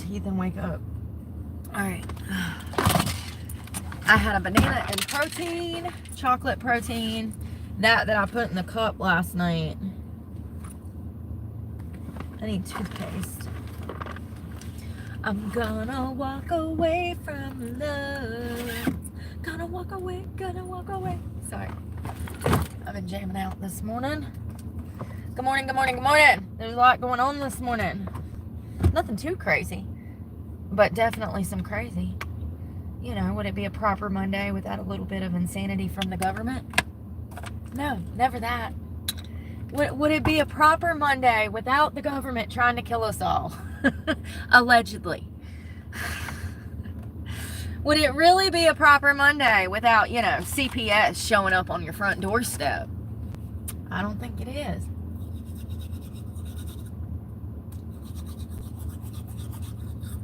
teeth and wake up. Alright. I had a banana and protein, chocolate protein, that I put in the cup last night. I need toothpaste. I'm gonna walk away from love. Gonna walk away. Sorry. I've been jamming out this morning. Good morning. There's a lot going on this morning. Nothing too crazy, but definitely some crazy. You know, would it be a proper Monday without a little bit of insanity from the government? No, never that. Would it be a proper Monday without the government trying to kill us all? Allegedly. Would it really be a proper Monday without, you know, CPS showing up on your front doorstep? I don't think it is.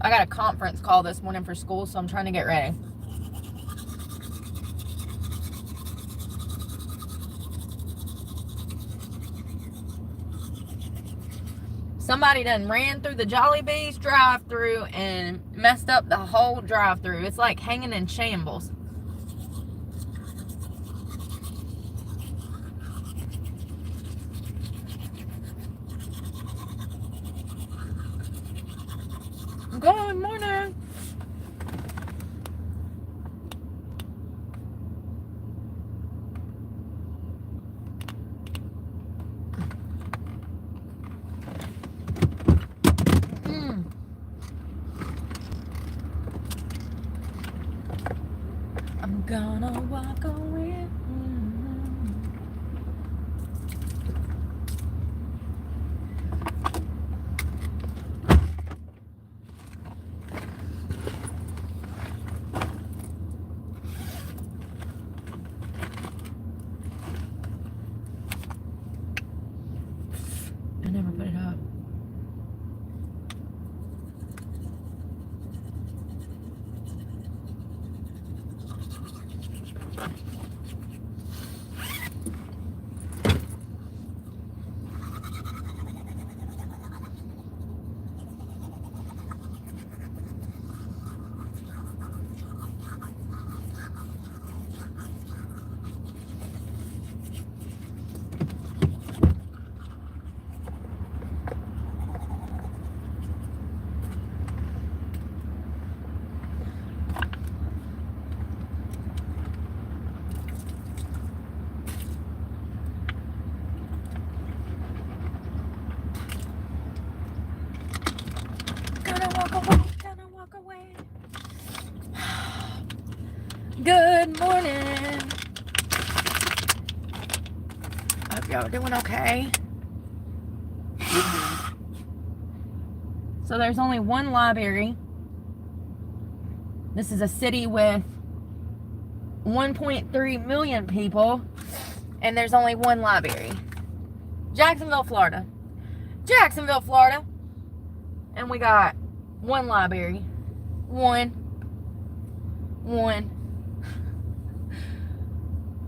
I got a conference call this morning for school, so I'm trying to get ready. Somebody done ran through the Jollibee's drive-thru and messed up the whole drive-thru. It's like hanging in shambles. Good morning. I'm gonna walk away. I never put it up. Gonna walk away. Good morning. Hope y'all are doing okay. So there's only one library. This is a city with 1.3 million people, and there's only one library. Jacksonville, Florida. And we got one library. One.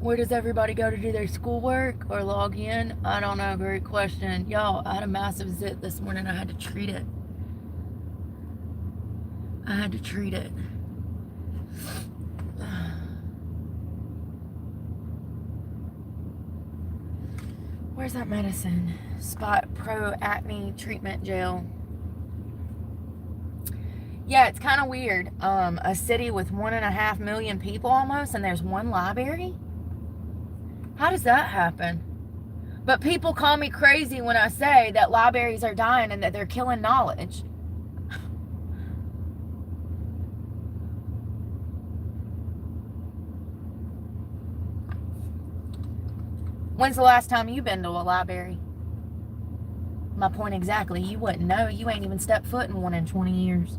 Where does everybody go to do their schoolwork or log in? I don't know. Great question. Y'all, I had a massive zit this morning. I had to treat it. Where's that medicine? Spot Pro Acne Treatment Gel. Yeah, it's kind of weird. A city with 1.5 million people almost, and there's one library? How does that happen? But people call me crazy when I say that libraries are dying and that they're killing knowledge. When's the last time you've been to a library? My point exactly. You wouldn't know. You ain't even stepped foot in one in 20 years.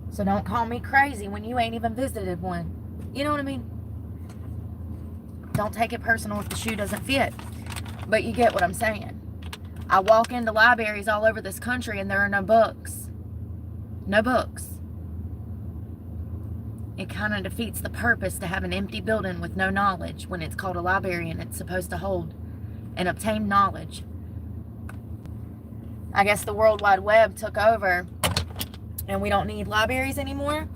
So don't call me crazy when you ain't even visited one. You know what I mean? Don't take it personal if the shoe doesn't fit. But you get what I'm saying. I walk into libraries all over this country and there are no books. No books. It kind of defeats the purpose to have an empty building with no knowledge when it's called a library and it's supposed to hold and obtain knowledge. I guess the World Wide Web took over and we don't need libraries anymore.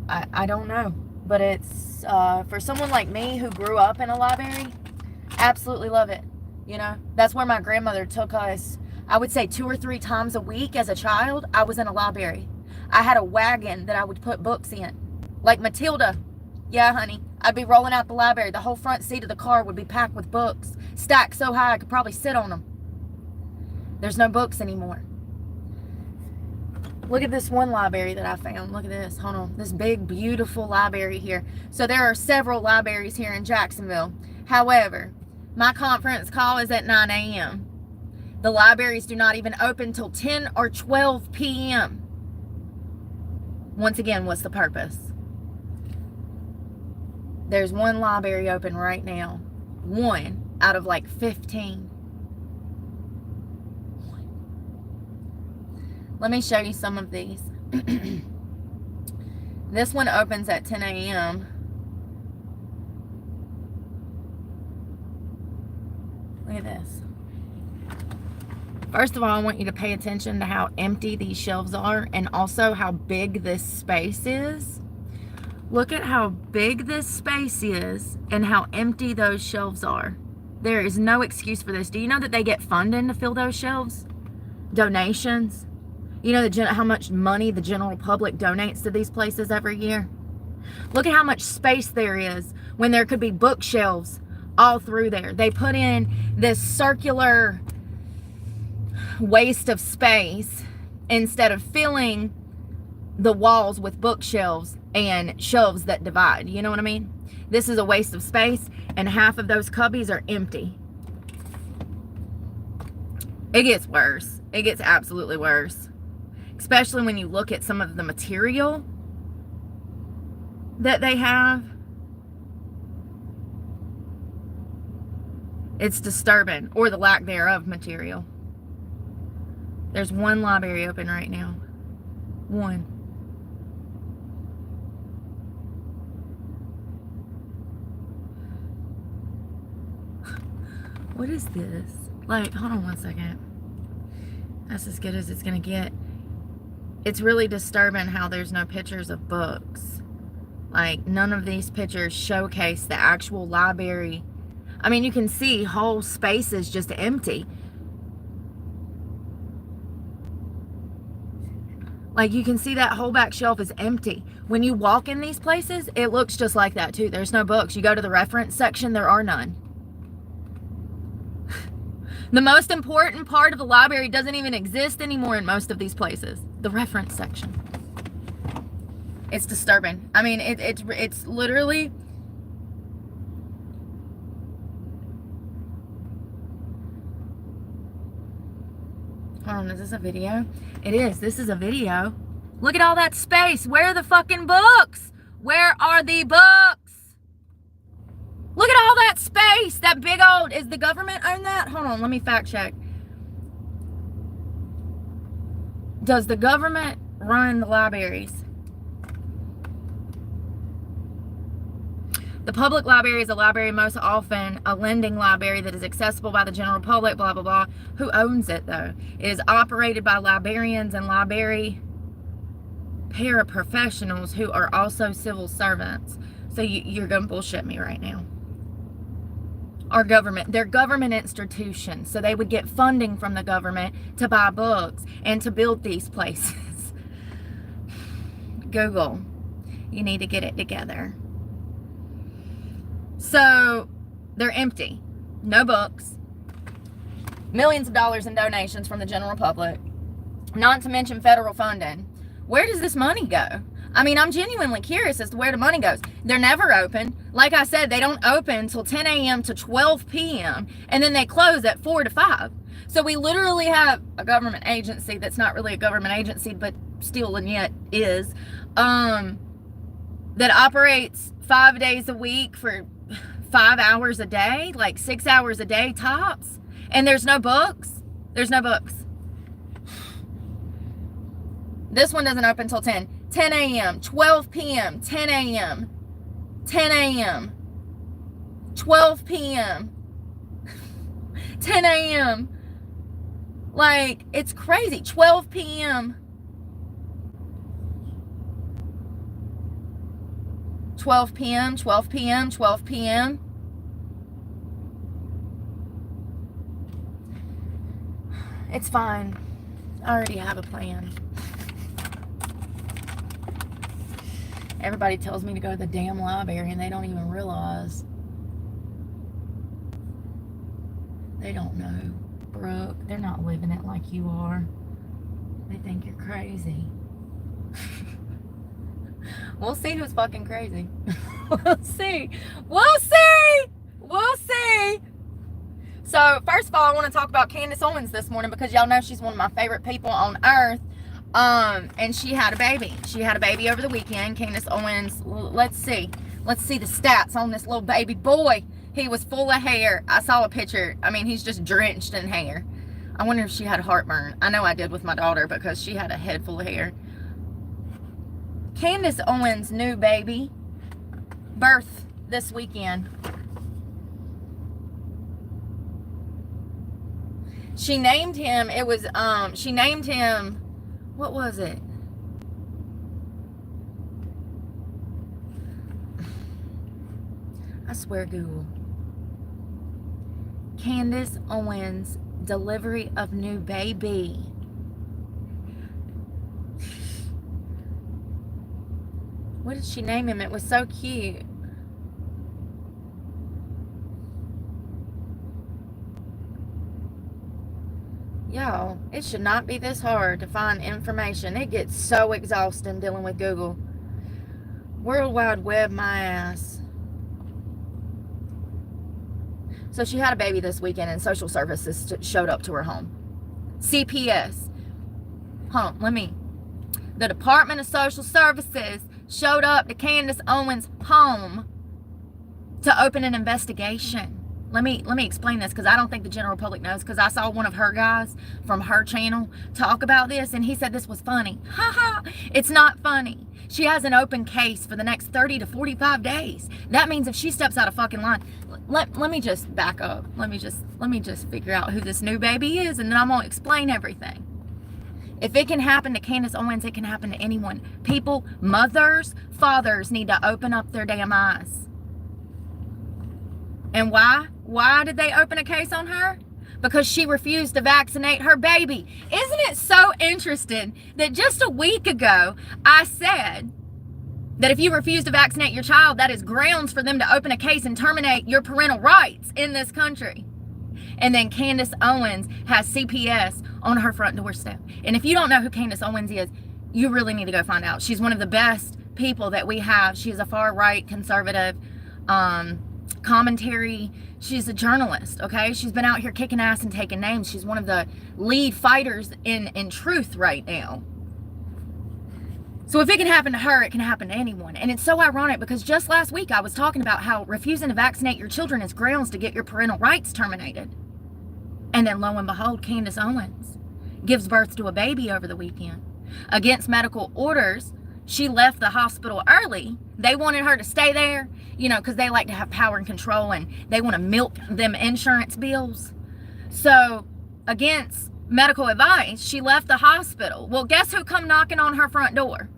I don't know. But it's, for someone like me who grew up in a library, absolutely love it. You know, that's where my grandmother took us. I would say 2 or 3 times a week as a child, I was in a library. I had a wagon that I would put books in. Like Matilda. Yeah, honey. I'd be rolling out the library. The whole front seat of the car would be packed with books. Stacked so high I could probably sit on them. There's no books anymore. Look at this one library that I found. Look at this. Hold on. This big, beautiful library here. So there are several libraries here in Jacksonville. However, my conference call is at 9 a.m. The libraries do not even open till 10 or 12 p.m. Once again, what's the purpose? There's one library open right now. One out of like 15. Let me show you some of these. This one opens at 10 a.m. Look at this. First of all, I want you to pay attention to how empty these shelves are and also how big this space is. Look at how big this space is and how empty those shelves are. There is no excuse for this. Do you know that they get funding to fill those shelves? Donations. You know how much money the general public donates to these places every year? Look at how much space there is when there could be bookshelves all through there. They put in this circular waste of space instead of filling the walls with bookshelves and shelves that divide. You know what I mean? This is a waste of space, and half of those cubbies are empty. It gets worse. It gets absolutely worse. Especially when you look at some of the material that they have. It's disturbing, or the lack thereof material. There's one library open right now. One. What is this? Like, hold on one second. That's as good as it's gonna get. It's really disturbing how there's no pictures of books. Like, none of these pictures showcase the actual library. I mean, you can see whole spaces just empty. Like, you can see that whole back shelf is empty. When you walk in these places, it looks just like that too. There's no books. You go to the reference section, there are none. The most important part of the library doesn't even exist anymore in most of these places. The reference section. It's disturbing. I mean, it's literally... Hold on, is this a video? It is. This is a video. Look at all that space. Where are the fucking books? Where are the books? Look at all that space. That big old... Is the government own that? Hold on, let me fact check. Does the government run the libraries? The public library is a library, most often a lending library that is accessible by the general public, blah, blah, blah. Who owns it, though? It is operated by librarians and library paraprofessionals who are also civil servants. So you're going to bullshit me right now. Our government, they're government institutions, so they would get funding from the government to buy books and to build these places. Google, you need to get it together. So they're empty, no books, millions of dollars in donations from the general public, not to mention federal funding. Where does this money go? I mean, I'm genuinely curious as to where the money goes. They're never open. Like I said, they don't open until 10 a.m. to 12 p.m. and then they close at 4 to 5. So we literally have a government agency that's not really a government agency, but still and yet is, that operates 5 days a week for 5 hours a day, like 6 hours a day tops. And there's no books. There's no books. This one doesn't open until 10 a.m., 12 p.m., 10 a.m., 10 a.m., 12 p.m., 10 a.m. Like, it's crazy. 12 p.m., 12 p.m., 12 p.m., 12 p.m. It's fine. I already have a plan. Everybody tells me to go to the damn library and they don't even realize. They don't know. Brooke, they're not living it like you are. They think you're crazy. We'll see who's fucking crazy. We'll see. We'll see. We'll see. So, first of all, I want to talk about Candace Owens this morning because y'all know she's one of my favorite people on earth. And she had a baby. She had a baby over the weekend. Candace Owens, let's see. Let's see the stats on this little baby boy. He was full of hair. I saw a picture. I mean, he's just drenched in hair. I wonder if she had heartburn. I know I did with my daughter because she had a head full of hair. Candace Owens' new baby birth this weekend. She named him, she named him, what was it? I swear, Google. Candace Owens, delivery of new baby. What did she name him? It was so cute. Y'all, it should not be this hard to find information. It gets so exhausting dealing with Google. World Wide Web, my ass. So she had a baby this weekend and social services showed up to her home. CPS. Hold on, the Department of Social Services showed up to Candace Owens' home to open an investigation. Let me explain this because I don't think the general public knows, because I saw one of her guys from her channel talk about this and he said this was funny. Ha ha! It's not funny. She has an open case for the next 30 to 45 days. That means if she steps out of fucking line, let me just back up. Let me just figure out who this new baby is and then I'm gonna explain everything. If it can happen to Candace Owens, it can happen to anyone. People, mothers, fathers need to open up their damn eyes. And why? Why did they open a case on her? Because she refused to vaccinate her baby. Isn't it so interesting that just a week ago, I said that if you refuse to vaccinate your child, that is grounds for them to open a case and terminate your parental rights in this country. And then Candace Owens has CPS on her front doorstep. And if you don't know who Candace Owens is, you really need to go find out. She's one of the best people that we have. She's a far-right conservative commentary. She's a journalist, okay? She's been out here kicking ass and taking names. She's one of the lead fighters in truth right now. So if it can happen to her, it can happen to anyone. And it's so ironic because just last week I was talking about how refusing to vaccinate your children is grounds to get your parental rights terminated. And then lo and behold, Candace Owens gives birth to a baby over the weekend. Against medical orders, she left the hospital early. They wanted her to stay there, you know, because they like to have power and control and they want to milk them insurance bills. So against medical advice, she left the hospital. Well, guess who come knocking on her front door?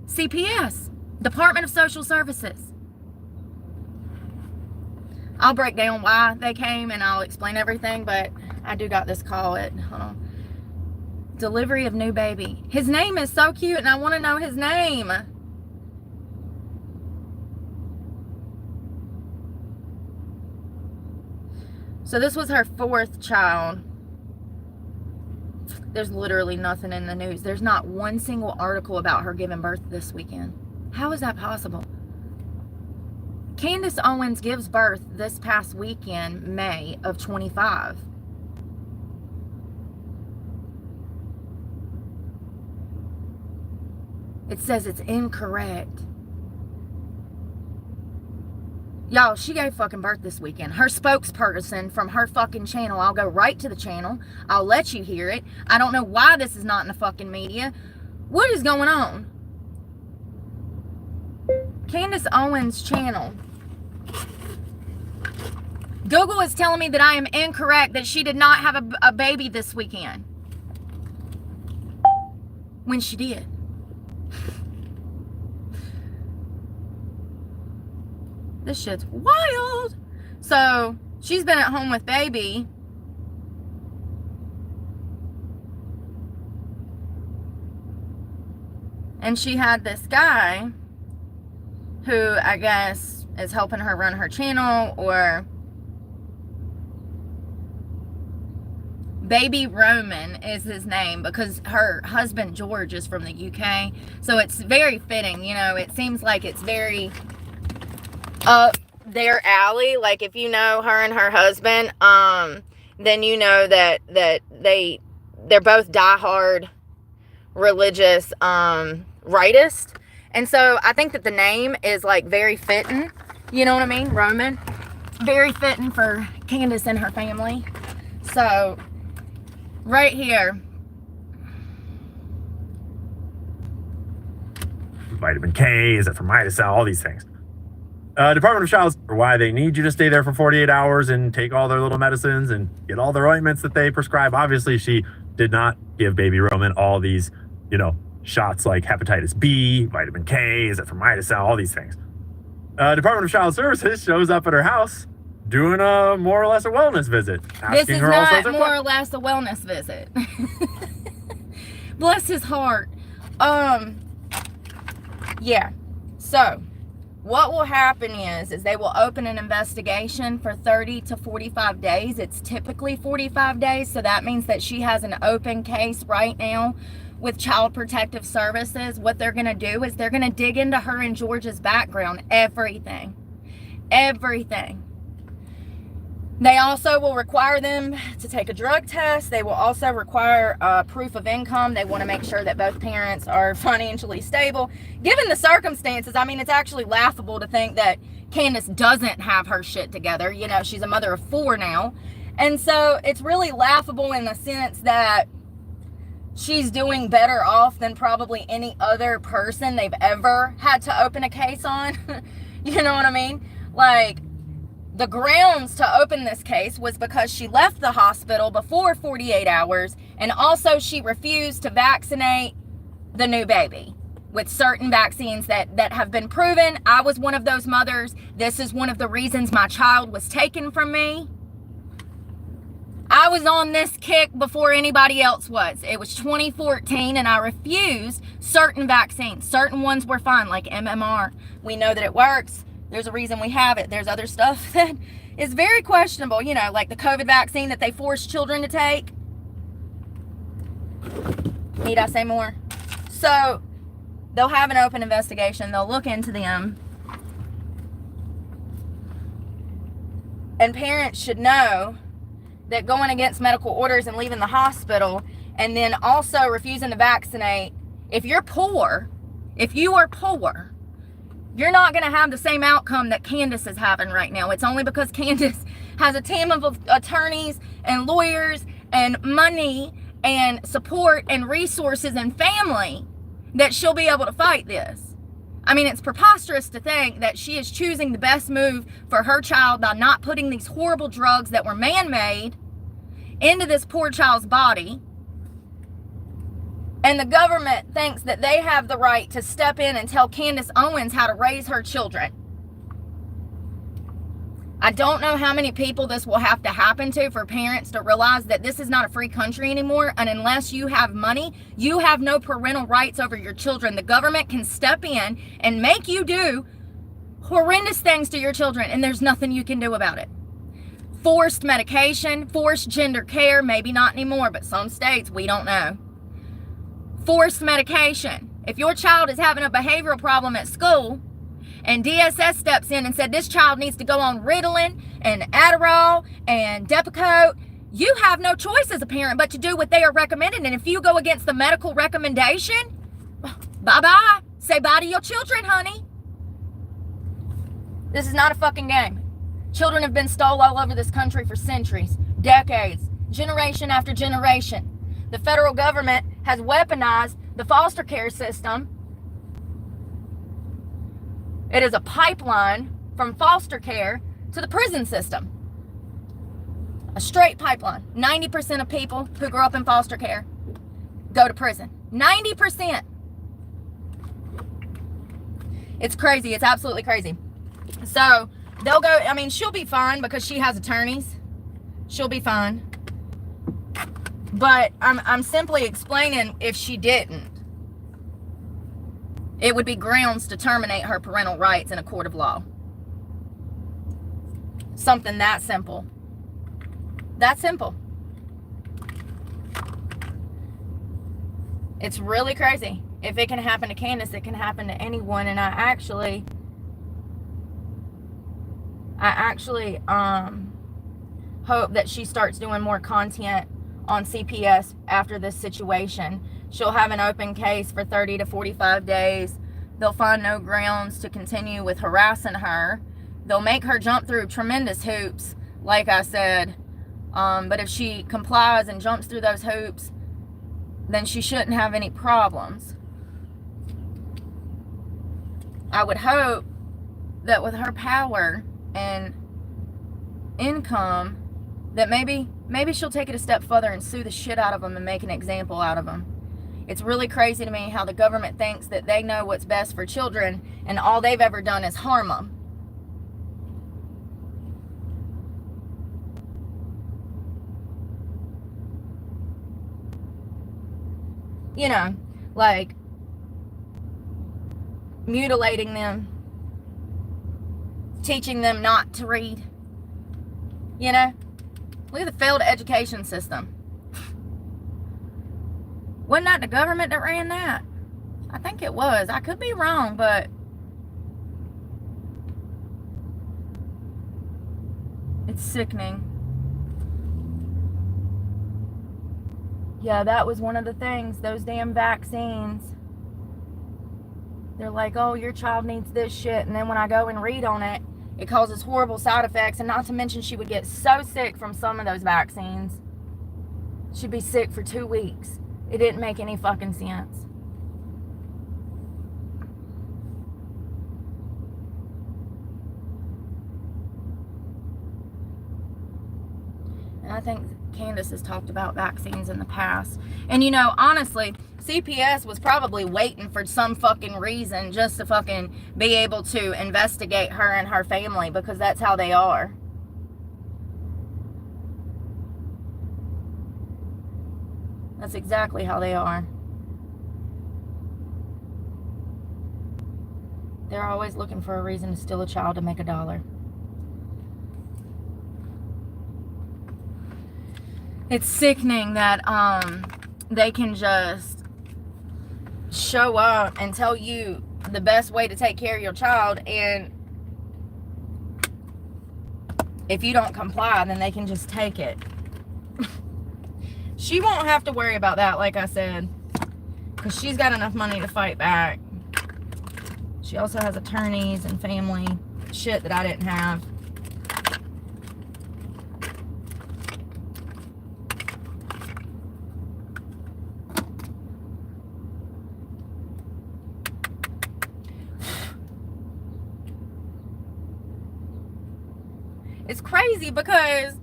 CPS, Department of Social Services. I'll break down why they came and I'll explain everything, but I do got this call at, hold on. Delivery of new baby. His name is so cute and I want to know his name. So this was her 4th child. There's literally nothing in the news. There's not one single article about her giving birth this weekend. How is that possible? Candace Owens gives birth this past weekend, May of 25. It says it's incorrect. Y'all, she gave fucking birth this weekend. Her spokesperson from her fucking channel, I'll go right to the channel. I'll let you hear it. I don't know why this is not in the fucking media. What is going on? Candace Owens channel. Google is telling me that I am incorrect, that she did not have a baby this weekend. When she did. This shit's wild. So she's been at home with baby. And she had this guy who I guess is helping her run her channel, or Baby Roman is his name, because her husband George is from the UK. So it's very fitting, you know, it seems like it's very up their alley. Like if you know her and her husband, then you know that they're both diehard religious rightist. And so I think that the name is like very fitting, you know what I mean? Roman, very fitting for Candace and her family. So right here, vitamin K, is it from Midacell, all these things. Department of Child, why they need you to stay there for 48 hours and take all their little medicines and get all their ointments that they prescribe. Obviously, she did not give baby Roman all these, you know, shots like hepatitis B, vitamin K, is it from Midacell, all these things. Department of Child Services shows up at her house doing a more or less a wellness visit. This is not more or less a wellness visit. Bless his heart. Yeah. So what will happen is they will open an investigation for 30 to 45 days. It's typically 45 days. So that means that she has an open case right now with Child Protective Services. What they're going to do is they're going to dig into her and George's background. Everything. They also will require them to take a drug test. They will also require proof of income. They want to make sure that both parents are financially stable. Given the circumstances, I mean, it's actually laughable to think that Candace doesn't have her shit together. You know, she's a mother of 4 now. And so it's really laughable in the sense that she's doing better off than probably any other person they've ever had to open a case on. You know what I mean? Like, the grounds to open this case was because she left the hospital before 48 hours, and also she refused to vaccinate the new baby with certain vaccines that have been proven. I was one of those mothers. This is one of the reasons my child was taken from me. I was on this kick before anybody else was. It was 2014, and I refused certain vaccines. Certain ones were fine, like MMR. We know that it works. There's a reason we have it. There's other stuff that is very questionable, you know, like the COVID vaccine that they forced children to take. Need I say more? So they'll have an open investigation. They'll look into them. And parents should know that going against medical orders and leaving the hospital, and then also refusing to vaccinate, if you are poor, you're not going to have the same outcome that Candace is having right now. It's only because Candace has a team of attorneys and lawyers and money and support and resources and family that she'll be able to fight this. I mean, it's preposterous to think that she is choosing the best move for her child by not putting these horrible drugs that were man-made into this poor child's body. And the government thinks that they have the right to step in and tell Candace Owens how to raise her children. I don't know how many people this will have to happen to for parents to realize that this is not a free country anymore. And unless you have money, you have no parental rights over your children. The government can step in and make you do horrendous things to your children, and there's nothing you can do about it. Forced medication, forced gender care, maybe not anymore, but some states, we don't know. Forced medication. If your child is having a behavioral problem at school and DSS steps in and said this child needs to go on Ritalin and Adderall and Depakote, you have no choice as a parent but to do what they are recommending. And if you go against the medical recommendation, bye-bye. Say bye to your children, honey. This is not a fucking game. Children have been stole all over this country for centuries, decades, generation after generation. The federal government has weaponized the foster care system. It is a pipeline from foster care to the prison system. A straight pipeline. 90% of people who grow up in foster care go to prison. 90%. It's crazy. It's absolutely crazy. So they'll go, I mean, she'll be fine because she has attorneys. She'll be fine. But I'm simply explaining if she didn't, it would be grounds to terminate her parental rights in a court of law. Something that simple. That simple. It's really crazy. If it can happen to Candace, it can happen to anyone. And I actually hope that she starts doing more content on CPS after this situation. She'll have an open case for 30 to 45 days. They'll find no grounds to continue with harassing her. They'll make her jump through tremendous hoops, like I said. But if she complies and jumps through those hoops, then she shouldn't have any problems. I would hope that with her power and income, that maybe she'll take it a step further and sue the shit out of them and make an example out of them. It's really crazy to me how the government thinks that they know what's best for children, and all they've ever done is harm them. You know, like mutilating them, teaching them not to read. You know? Look at the failed education system. Wasn't that the government that ran that? I think it was. I could be wrong, but it's sickening. Yeah, that was one of the things. Those damn vaccines. They're like, oh, your child needs this shit. And then when I go and read on it, it causes horrible side effects, and not to mention she would get so sick from some of those vaccines. She'd be sick for 2 weeks. It didn't make any fucking sense. And I think Candace has talked about vaccines in the past. And you know, honestly, CPS was probably waiting for some fucking reason just to fucking be able to investigate her and her family, because that's how they are. That's exactly how they are. They're always looking for a reason to steal a child to make $1. It's sickening that they can just show up and tell you the best way to take care of your child, and if you don't comply, then they can just take it. She won't have to worry about that, like I said, because she's got enough money to fight back. She also has attorneys and family shit that I didn't have. It's crazy because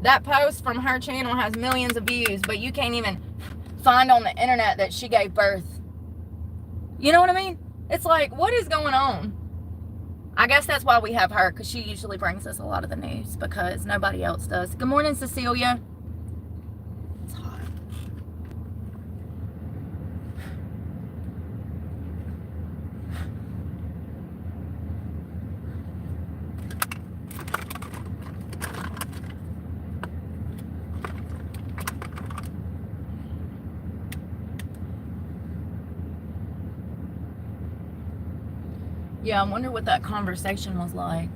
that post from her channel has millions of views, but you can't even find on the internet that she gave birth. You know what I mean? It's like, what is going on? I guess that's why we have her, because she usually brings us a lot of the news, because nobody else does. Good morning, Cecilia. It's hot. Yeah, I wonder what that conversation was like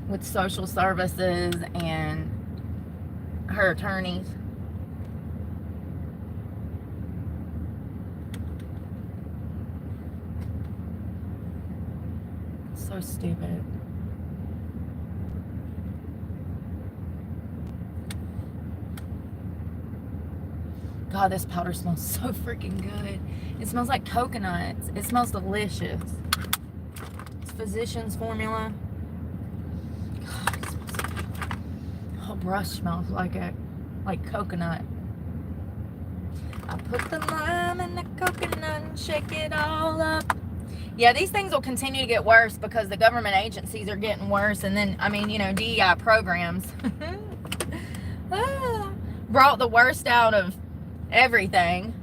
with social services and her attorneys. So stupid. God, this powder smells so freaking good. It smells like coconuts. It smells delicious. It's Physicians Formula. God, it smells so good. The whole brush smells like it, like coconut. I put the lime in the coconut and shake it all up. Yeah, these things will continue to get worse because the government agencies are getting worse. And then, I mean, you know, DEI programs brought the worst out of everything.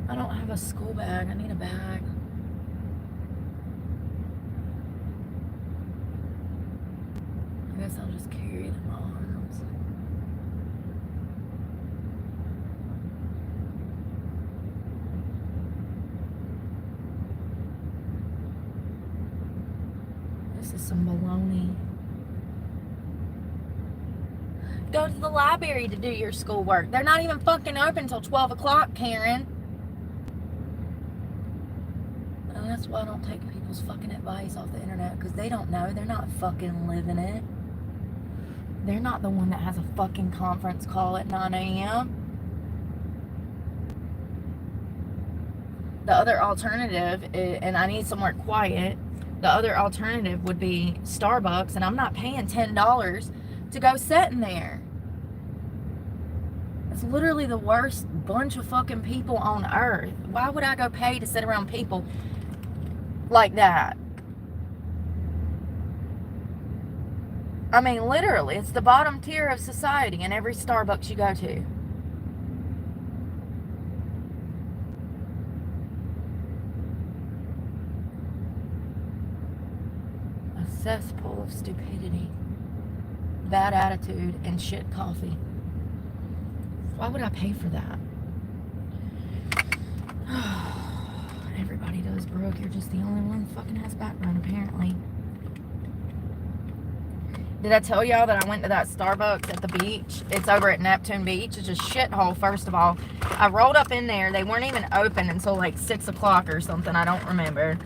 I don't have a school bag. I need a bag. I guess I'll just carry it in my arms. This is some baloney. Go to the library to do your schoolwork. They're not even fucking open until 12 o'clock, Karen. And that's why I don't take people's fucking advice off the internet, because they don't know. They're not fucking living it. They're not the one that has a fucking conference call at 9 a.m. The other alternative, and I need somewhere quiet, the other alternative would be Starbucks, and I'm not paying $10 to go sit in there. It's literally the worst bunch of fucking people on earth. Why would I go pay to sit around people like that? I mean, literally, it's the bottom tier of society in every Starbucks you go to. A cesspool of stupidity, bad attitude, and shit coffee. Why would I pay for that? Everybody does, Brooke. You're just the only one that fucking has background, apparently. Did I tell y'all that I went to that Starbucks at the beach? It's over at Neptune Beach. It's a shithole, first of all. I rolled up in there. They weren't even open until like 6 o'clock or something. I don't remember.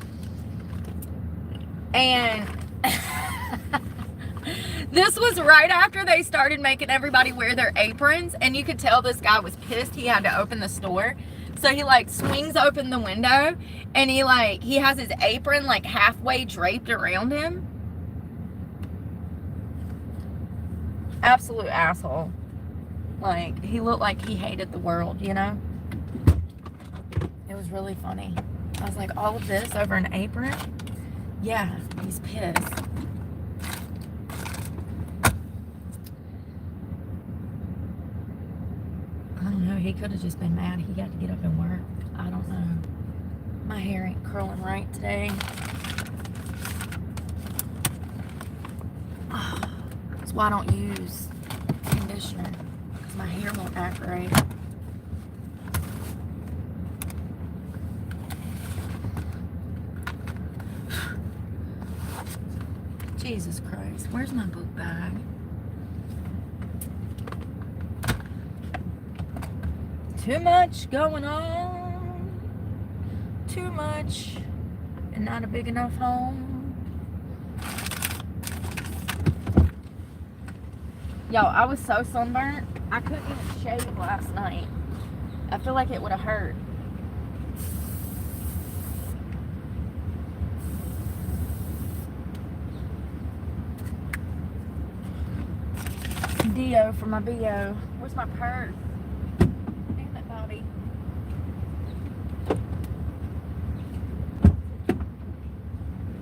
And this was right after they started making everybody wear their aprons. And you could tell this guy was pissed. He had to open the store. So he like swings open the window. And he has his apron like halfway draped around him. Absolute asshole. Like, he looked like he hated the world, you know? It was really funny. I was like, all of this over an apron? Yeah, he's pissed. I don't know. He could have just been mad he got to get up and work. I don't know. My hair ain't curling right today. That's why I don't use conditioner, because my hair won't act right. Jesus Christ, where's my book bag? Too much going on. Too much and not a big enough home. Yo, I was so sunburnt, I couldn't even shave last night. I feel like it would have hurt. Dio for my BO. Where's my purse? Damn it, Bobby.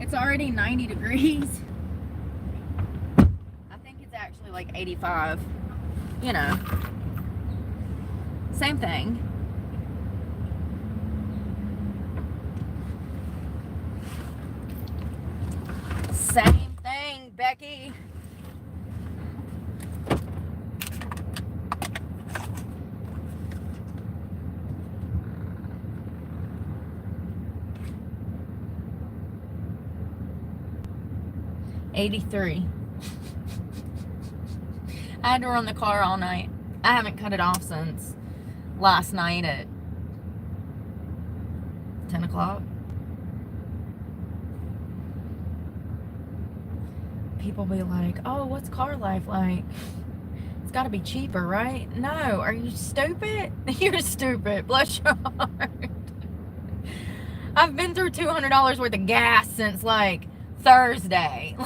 It's already 90 degrees. Actually like 85, you know, same thing. Same thing, Becky. $83. I had to run the car all night. I haven't cut it off since last night at 10 o'clock. people be like, oh, what's car life like? It's got to be cheaper, right? No, are you stupid? You're stupid. Bless your heart. I've been through $200 worth of gas since like Thursday.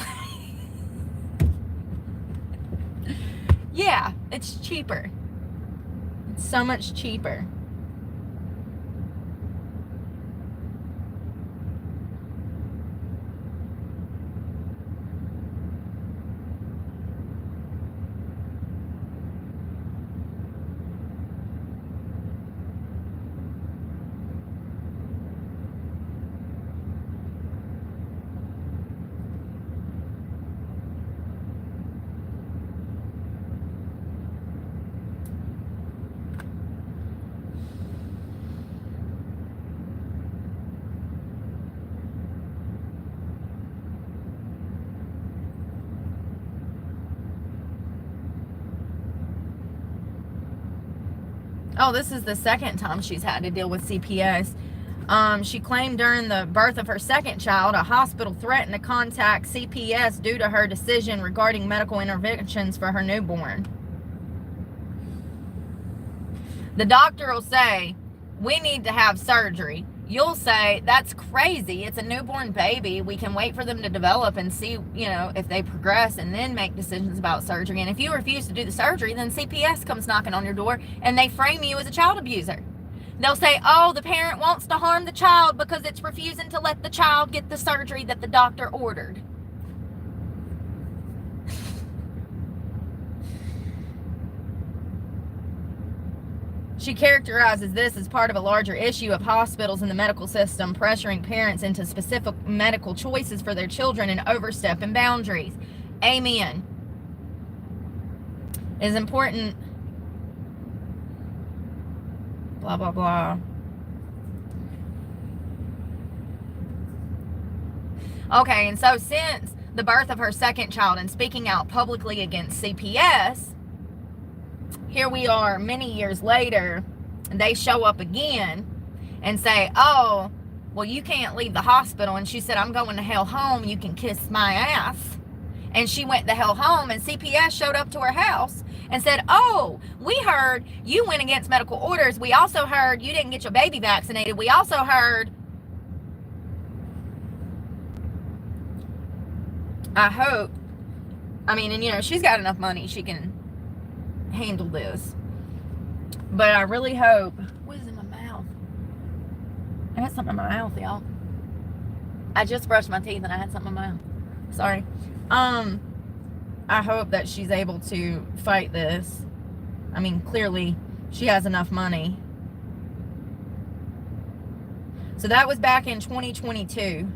Yeah, it's cheaper. It's so much cheaper. Oh, this is the second time she's had to deal with CPS. She claimed during the birth of her second child, a hospital threatened to contact CPS due to her decision regarding medical interventions for her newborn. The doctor will say, we need to have surgery. You'll say, that's crazy. It's a newborn baby. We can wait for them to develop and see, if they progress and then make decisions about surgery. And if you refuse to do the surgery, then CPS comes knocking on your door and they frame you as a child abuser. They'll say, oh, the parent wants to harm the child because it's refusing to let the child get the surgery that the doctor ordered. She characterizes this as part of a larger issue of hospitals and the medical system pressuring parents into specific medical choices for their children and overstepping boundaries. Amen. It is important. Blah, blah, blah. Okay, and so since the birth of her second child and speaking out publicly against CPS, here we are many years later, and they show up again and say, oh, well, you can't leave the hospital. And she said, I'm going to hell home. You can kiss my ass. And she went to hell home, and CPS showed up to her house and said, oh, we heard you went against medical orders. We also heard you didn't get your baby vaccinated. We also heard. I hope. And she's got enough money. She can handle this, but I really hope. What is in my mouth? I had something in my mouth, y'all. I just brushed my teeth and I had something in my mouth. Sorry. I hope that she's able to fight this. Clearly she has enough money. So that was back in 2022.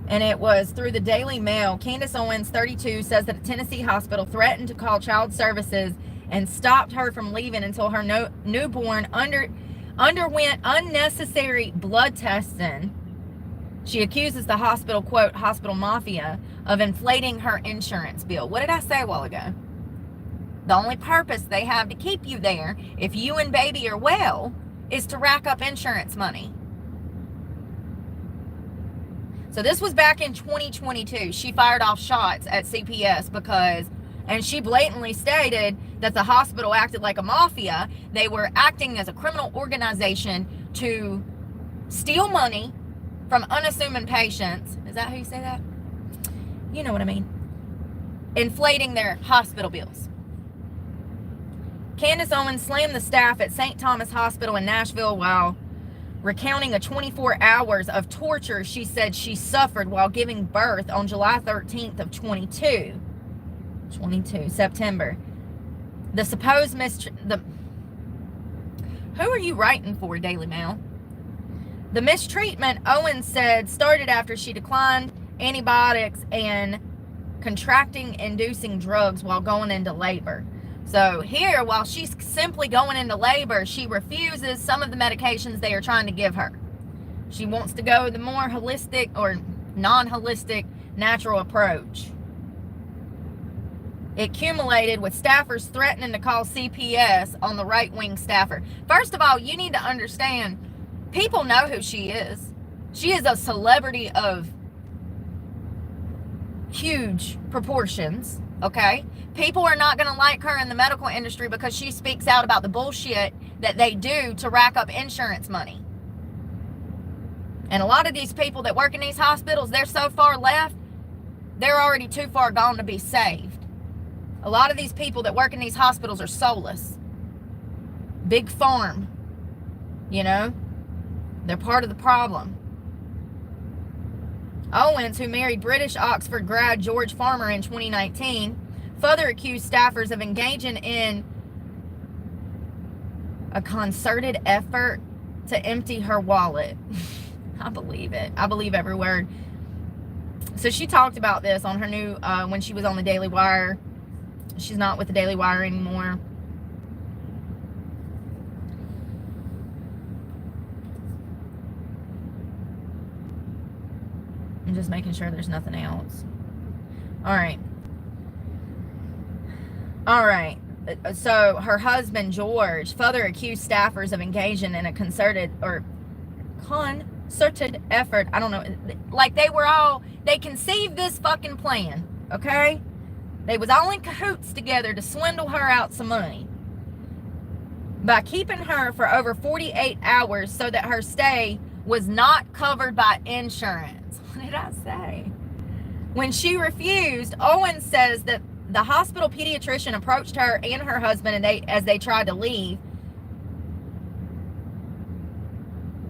And it was through the Daily Mail. Candace Owens, 32, says that a Tennessee hospital threatened to call child services and stopped her from leaving until her newborn underwent unnecessary blood testing. She accuses the hospital, quote, hospital mafia, of inflating her insurance bill. What did I say a while ago? The only purpose they have to keep you there, if you and baby are well, is to rack up insurance money. So this was back in 2022. She fired off shots at CPS and she blatantly stated that the hospital acted like a mafia. They were acting as a criminal organization to steal money from unassuming patients. Is that how you say that? You know what I mean. Inflating their hospital bills. Candace Owens slammed the staff at St. Thomas Hospital in Nashville while recounting a 24 hours of torture she said she suffered while giving birth on July 13th of 22 September. The supposed who are you writing for, Daily Mail? The mistreatment, Owens said, started after she declined antibiotics and contracting inducing drugs while going into labor. So here, while she's simply going into labor, she refuses some of the medications they are trying to give her. She wants to go the more holistic or non-holistic natural approach. It accumulated with staffers threatening to call CPS on the right-wing staffer. First of all, you need to understand, people know who she is. She is a celebrity of huge proportions, okay? People are not going to like her in the medical industry because she speaks out about the bullshit that they do to rack up insurance money. And a lot of these people that work in these hospitals, they're so far left, they're already too far gone to be saved. A lot of these people that work in these hospitals are soulless. Big farm, you know? They're part of the problem. Owens, who married British Oxford grad George Farmer in 2019, further accused staffers of engaging in a concerted effort to empty her wallet. I believe it. I believe every word. So she talked about this on her new, when she was on the Daily Wire. She's not with the Daily Wire anymore. I'm just making sure there's nothing else. All right. So her husband, George, further accused staffers of engaging in a concerted effort. I don't know. Like they conceived this fucking plan, okay? They was all in cahoots together to swindle her out some money by keeping her for over 48 hours so that her stay was not covered by insurance. What did I say? When she refused, Owens says that the hospital pediatrician approached her and her husband as they tried to leave,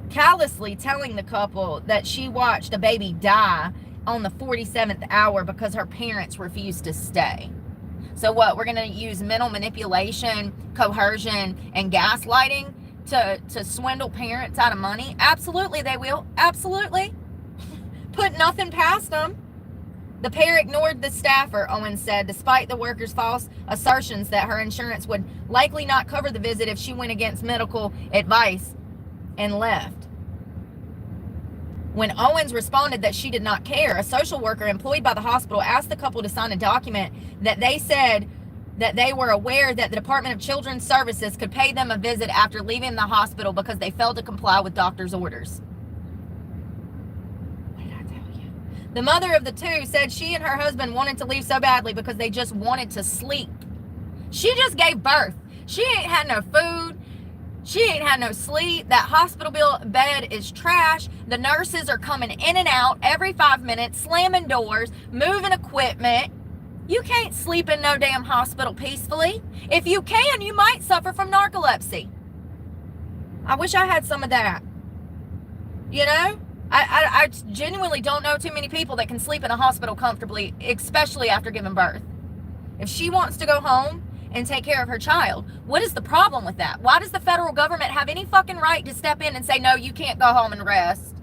callously telling the couple that she watched a baby die on the 47th hour because her parents refused to stay. So what, we're going to use mental manipulation, coercion, and gaslighting to swindle parents out of money? Absolutely they will. Absolutely. Put nothing past them. The pair ignored the staffer, Owens said, despite the worker's false assertions that her insurance would likely not cover the visit if she went against medical advice, and left. When Owens responded that she did not care, a social worker employed by the hospital asked the couple to sign a document that they said that they were aware that the Department of Children's Services could pay them a visit after leaving the hospital because they failed to comply with doctor's orders. The mother of the two said she and her husband wanted to leave so badly because they just wanted to sleep. She just gave birth. She ain't had no food. She ain't had no sleep. That hospital bed is trash. The nurses are coming in and out every 5 minutes, slamming doors, moving equipment. You can't sleep in no damn hospital peacefully. If you can, you might suffer from narcolepsy. I wish I had some of that. You know? I genuinely don't know too many people that can sleep in a hospital comfortably, especially after giving birth. If she wants to go home and take care of her child, what is the problem with that? Why does the federal government have any fucking right to step in and say, no, you can't go home and rest?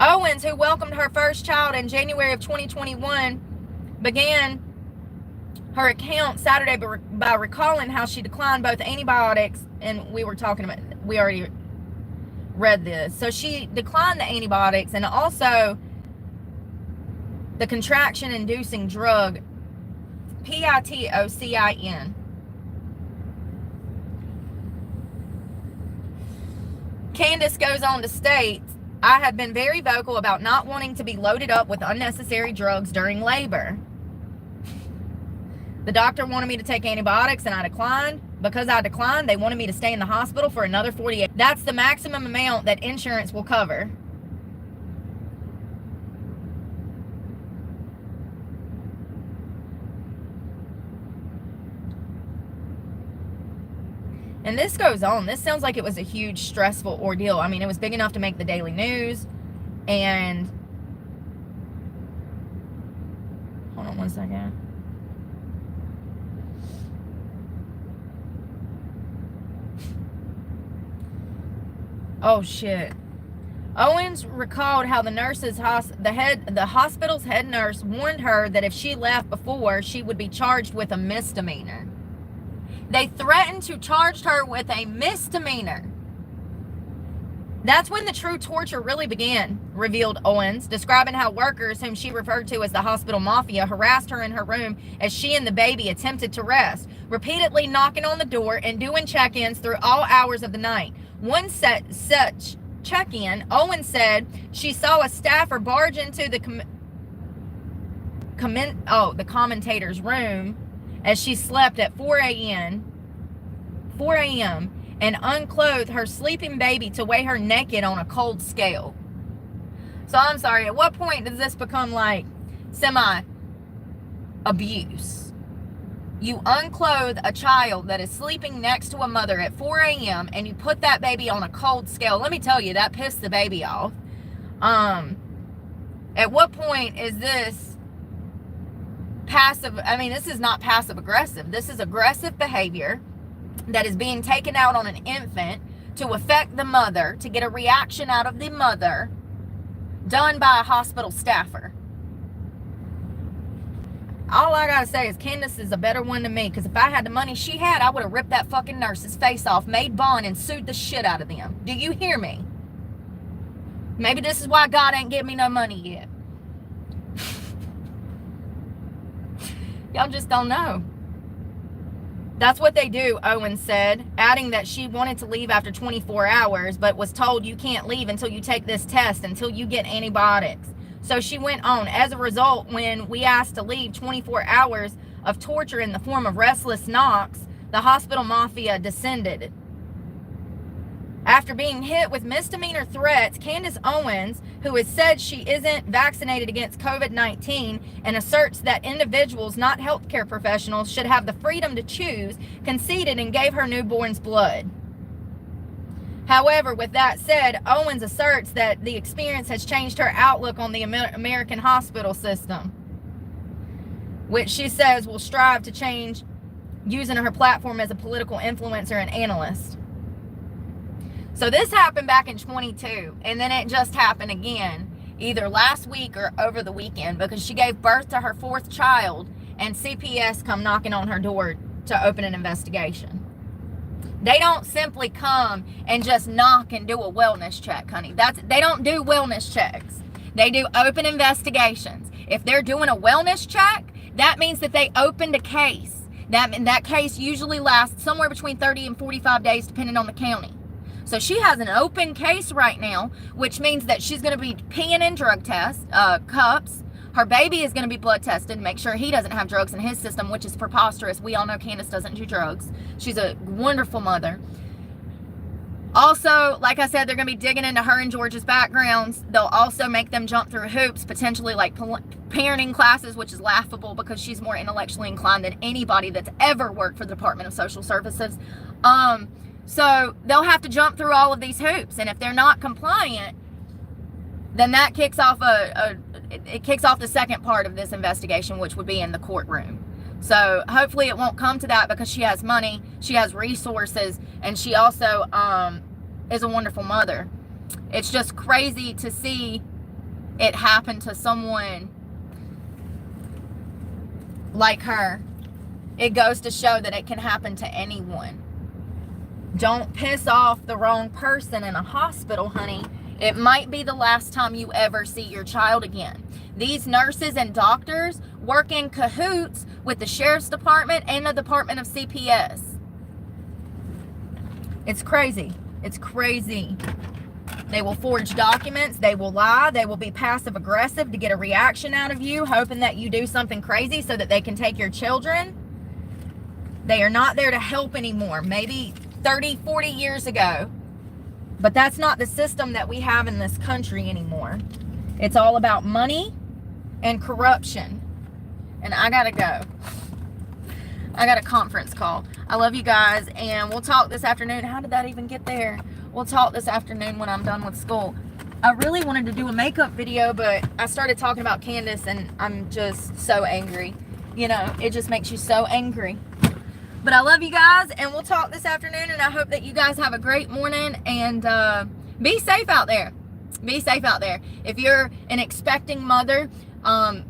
Owens, who welcomed her first child in January of 2021, began her account Saturday by recalling how she declined both antibiotics, and we already read this. So she declined the antibiotics and also the contraction-inducing drug pitocin. Candace goes on to state, I have been very vocal about not wanting to be loaded up with unnecessary drugs during labor. The doctor wanted me to take antibiotics and I declined. Because I declined, they wanted me to stay in the hospital for another 48. That's the maximum amount that insurance will cover. And this goes on. This sounds like it was a huge stressful ordeal. I mean, it was big enough to make the daily news. And hold on one second. Oh shit. Owens recalled how the hospital's head nurse warned her that if she left before, she would be charged with a misdemeanor. They threatened to charge her with a misdemeanor. That's when the true torture really began, revealed Owens, describing how workers, whom she referred to as the hospital mafia, harassed her in her room as she and the baby attempted to rest, repeatedly knocking on the door and doing check-ins through all hours of the night. One such check-in, Owens said she saw a staffer barge into the the commentator's room as she slept at 4 a.m. and unclothed her sleeping baby to weigh her naked on a cold scale. So I'm sorry, at what point does this become like semi-abuse? You unclothe a child that is sleeping next to a mother at 4 a.m. and you put that baby on a cold scale. Let me tell you, that pissed the baby off. At what point is this passive? I mean, this is not passive aggressive. This is aggressive behavior that is being taken out on an infant to affect the mother, to get a reaction out of the mother, done by a hospital staffer. All I gotta say is Candace is a better one than me, because if I had the money she had, I would have ripped that fucking nurse's face off, made bond, and sued the shit out of them. Do you hear me? Maybe this is why God ain't give me no money yet. Y'all just don't know. That's what they do, Owens said, adding that she wanted to leave after 24 hours, but was told you can't leave until you take this test, until you get antibiotics. So she went on. As a result, when we asked to leave, 24 hours of torture in the form of restless knocks, the hospital mafia descended. After being hit with misdemeanor threats, Candace Owens, who has said she isn't vaccinated against COVID-19 and asserts that individuals, not healthcare professionals, should have the freedom to choose, conceded and gave her newborn's blood. However, with that said, Owens asserts that the experience has changed her outlook on the American hospital system, which she says will strive to change using her platform as a political influencer and analyst. So this happened back in 22, and then it just happened again, either last week or over the weekend, because she gave birth to her 4th child, and CPS come knocking on her door to open an investigation. They don't simply come and just knock and do a wellness check, honey. They don't do wellness checks. They do open investigations. If they're doing a wellness check, that means that they opened a case. That case usually lasts somewhere between 30 and 45 days, depending on the county. So she has an open case right now, which means that she's going to be peeing in drug tests, cups. Her baby is going to be blood tested to make sure he doesn't have drugs in his system, which is preposterous. We all know Candace doesn't do drugs. She's a wonderful mother. Also, like I said, they're going to be digging into her and George's backgrounds. They'll also make them jump through hoops, potentially like parenting classes, which is laughable because she's more intellectually inclined than anybody that's ever worked for the Department of Social Services. So they'll have to jump through all of these hoops, and if they're not compliant, then that kicks off it kicks off the second part of this investigation, which would be in the courtroom. So hopefully it won't come to that, because she has money, she has resources, and she also is a wonderful mother. It's just crazy to see it happen to someone like her. It goes to show that it can happen to anyone. Don't piss off the wrong person in a hospital, honey. It might be the last time you ever see your child again. These nurses and doctors work in cahoots with the Sheriff's Department and the Department of CPS. It's crazy. It's crazy. They will forge documents. They will lie. They will be passive aggressive to get a reaction out of you, hoping that you do something crazy so that they can take your children. They are not there to help anymore. Maybe 30, 40 years ago. But that's not the system that we have in this country anymore. It's all about money and corruption. And I gotta go. I got a conference call. I love you guys, and we'll talk this afternoon. How did that even get there? We'll talk this afternoon when I'm done with school. I really wanted to do a makeup video, but I started talking about Candace, and I'm just so angry. You know, it just makes you so angry. But I love you guys, and we'll talk this afternoon, and I hope that you guys have a great morning, and be safe out there. Be safe out there. If you're an expecting mother,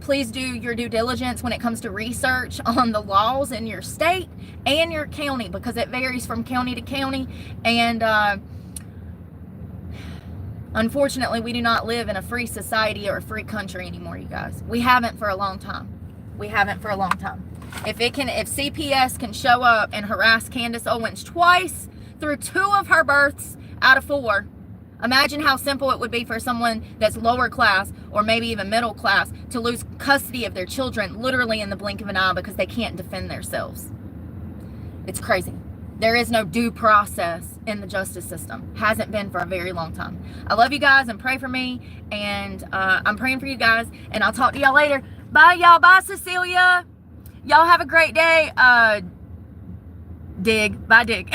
please do your due diligence when it comes to research on the laws in your state and your county, because it varies from county to county, and unfortunately, we do not live in a free society or a free country anymore, you guys. We haven't for a long time. We haven't for a long time. If CPS can show up and harass Candace Owens twice through 2 of her births out of 4, Imagine how simple it would be for someone that's lower class or maybe even middle class to lose custody of their children literally in the blink of an eye because they can't defend themselves. It's crazy. There is no due process in the justice system. Hasn't been for a very long time. I love you guys and pray for me. And I'm praying for you guys. And I'll talk to y'all later. Bye, y'all. Bye, Cecilia. Y'all have a great day. Dig. Bye, Dig.